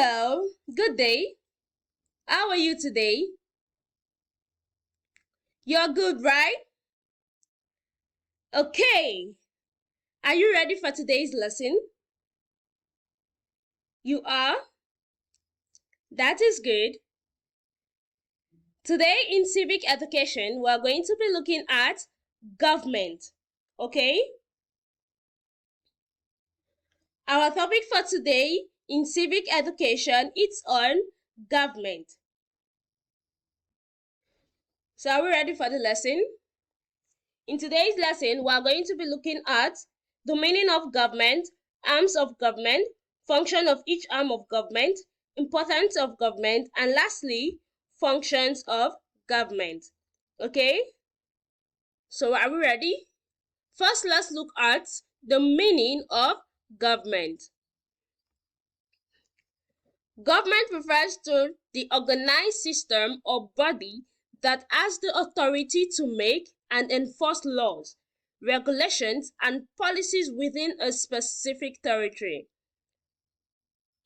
Hello, good day. How are you today? You're good, right? Okay. Are you ready for today's lesson? You are? That is good. Today in civic education, we're going to be looking at government. Okay? Our topic for today in civic education is on government. So are we ready for the lesson? In today's lesson, we are going to be looking at the meaning of government, arms of government, function of each arm of government, importance of government, and lastly, functions of government. Okay? So are we ready? First, let's look at the meaning of government. Government refers to the organized system or body that has the authority to make and enforce laws, regulations, and policies within a specific territory.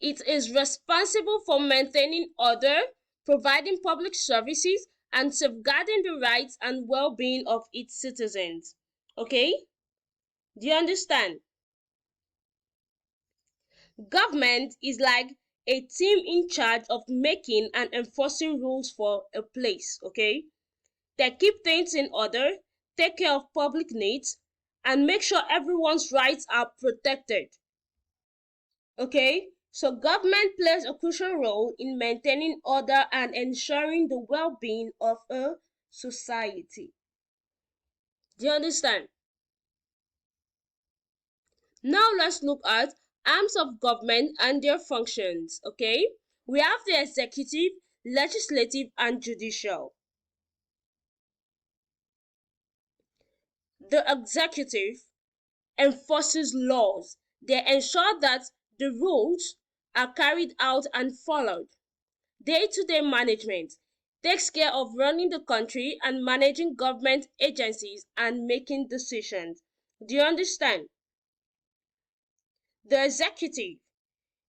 It is responsible for maintaining order, providing public services, and safeguarding the rights and well-being of its citizens. Okay? Do you understand? Government is like a team in charge of making and enforcing rules for a place, okay? They keep things in order, take care of public needs, and make sure everyone's rights are protected. Okay? So government plays a crucial role in maintaining order and ensuring the well-being of a society. Do you understand? Now let's look at arms of government and their functions, okay? We have the executive, legislative, and judicial. The executive enforces laws. They ensure that the rules are carried out and followed. Day-to-day management takes care of running the country and managing government agencies and making decisions. Do you understand? The executive,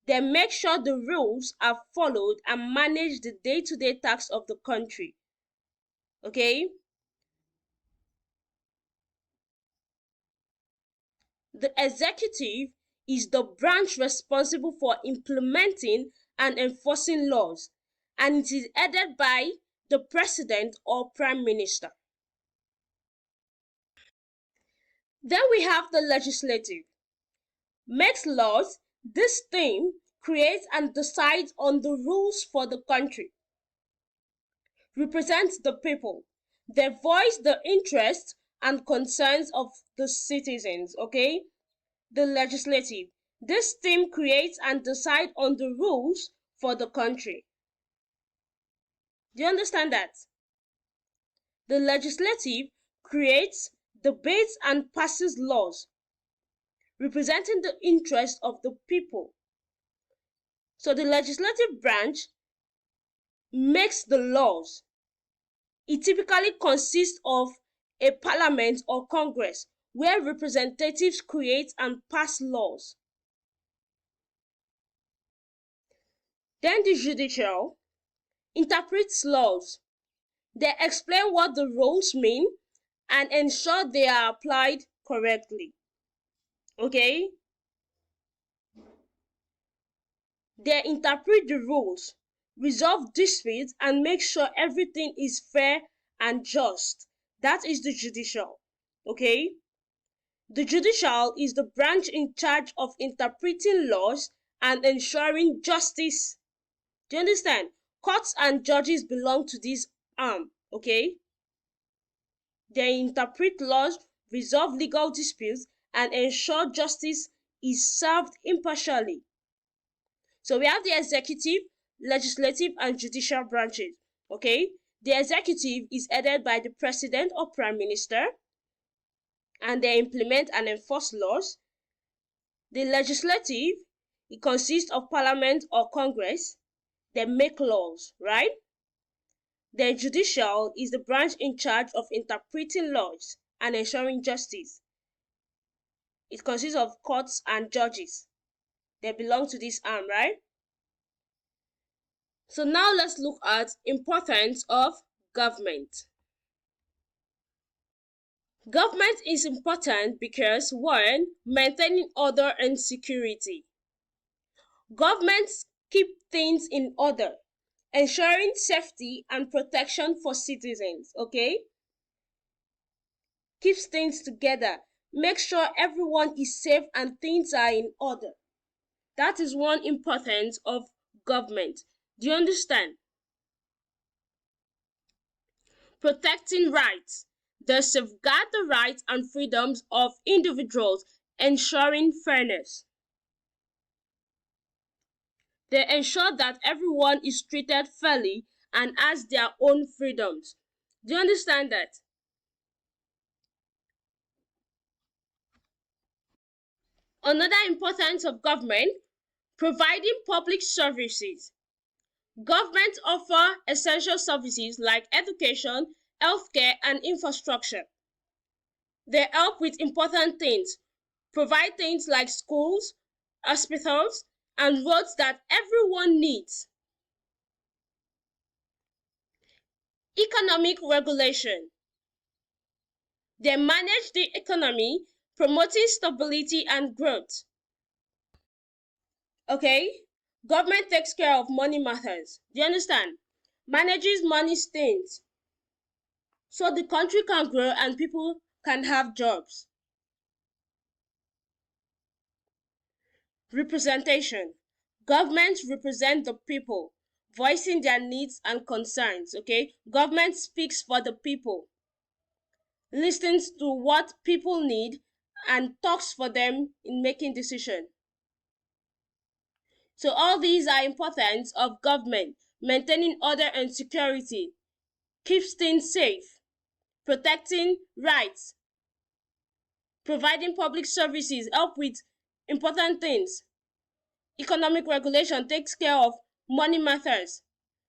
they make sure the rules are followed and manage the day-to-day tasks of the country. Okay? The executive is the branch responsible for implementing and enforcing laws, and it is headed by the president or prime minister. Then we have the legislative. Makes laws, this team creates and decides on the rules for the country. Represents the people. They voice the interests and concerns of the citizens, okay? The legislative. This team creates and decides on the rules for the country. Do you understand that? The legislative creates, debates, and passes laws, representing the interests of the people. So the legislative branch makes the laws. It typically consists of a parliament or congress where representatives create and pass laws. Then the judicial interprets laws. They explain what the rules mean and ensure they are applied correctly. Okay? They interpret the rules, resolve disputes, and make sure everything is fair and just. That is the judicial. Okay? The judicial is the branch in charge of interpreting laws and ensuring justice. Do you understand? Courts and judges belong to this arm, okay? They interpret laws, resolve legal disputes, and ensure justice is served impartially. So we have the executive, legislative, and judicial branches, okay? The executive is headed by the president or prime minister, and they implement and enforce laws. The legislative, it consists of parliament or congress. They make laws, right? The judicial is the branch in charge of interpreting laws and ensuring justice. It consists of courts and judges. They belong to this arm, right? So now let's look at importance of government. Government is important because 1. Maintaining order and security. Governments keep things in order, ensuring safety and protection for citizens, okay? Keeps things together, make sure everyone is safe and things are in order. That is one importance of government. Do you understand? Protecting rights. They safeguard the rights and freedoms of individuals, ensuring fairness. They ensure that everyone is treated fairly and has their own freedoms. Do you understand that? Another importance of government, providing public services. Governments offer essential services like education, healthcare, and infrastructure. They help with important things, provide things like schools, hospitals, and roads that everyone needs. Economic regulation. They manage the economy, promoting stability and growth. Okay? Government takes care of money matters. Do you understand? Manages money things so the country can grow and people can have jobs. Representation. Governments represent the people, voicing their needs and concerns. Okay? Government speaks for the people, listens to what people need, and talks for them in making decisions. So all these are important of government, maintaining order and security, keeps things safe, protecting rights, providing public services, help with important things. Economic regulation takes care of money matters.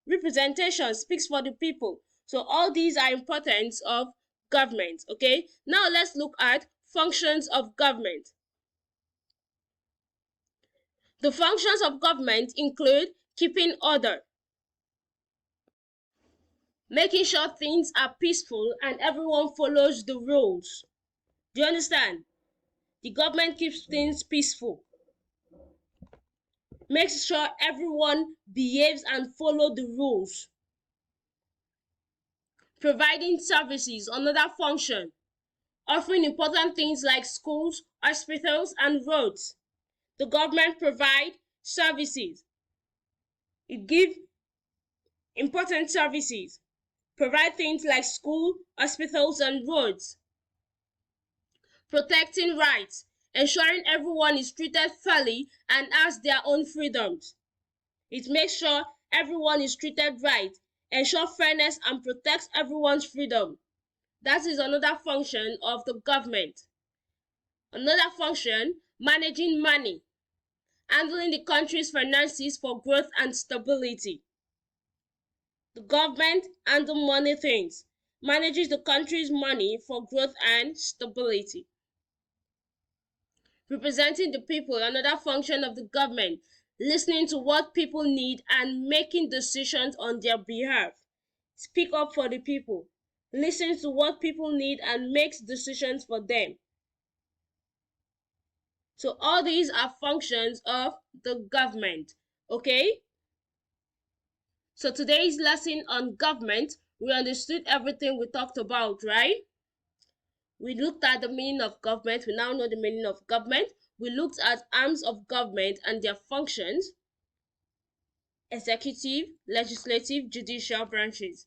Representation speaks for the people. So all these are importance of government. Okay, now let's look at functions of government. The functions of government include keeping order, making sure things are peaceful and everyone follows the rules. Do you understand? The government keeps things peaceful, makes sure everyone behaves and follow the rules. Providing services, another function, offering important things like schools, hospitals, and roads. The government provide services. It gives important services, provide things like school, hospitals, and roads. Protecting rights, ensuring everyone is treated fairly and has their own freedoms. It makes sure everyone is treated right, ensure fairness and protects everyone's freedom. That is another function of the government. Another function, managing money, handling the country's finances for growth and stability. The government handles money things, manages the country's money for growth and stability. Representing the people, another function of the government, listening to what people need and making decisions on their behalf. Speak up for the people, listens to what people need and makes decisions for them. So all these are functions of the government. Okay? So today's lesson on government, we understood everything we talked about, right? We looked at the meaning of government. We now know the meaning of government. We looked at arms of government and their functions: executive, legislative, judicial branches.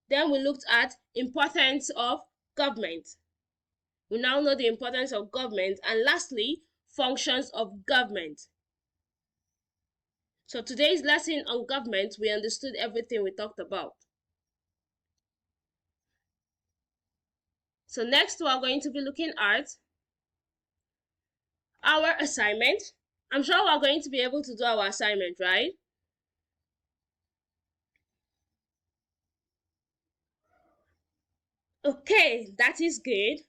Then we looked at importance of government. We now know the importance of government. And lastly, functions of government. So today's lesson on government, we understood everything we talked about. So next we are going to be looking at our assignment. I'm sure we are going to be able to do our assignment, right? Okay, that is good.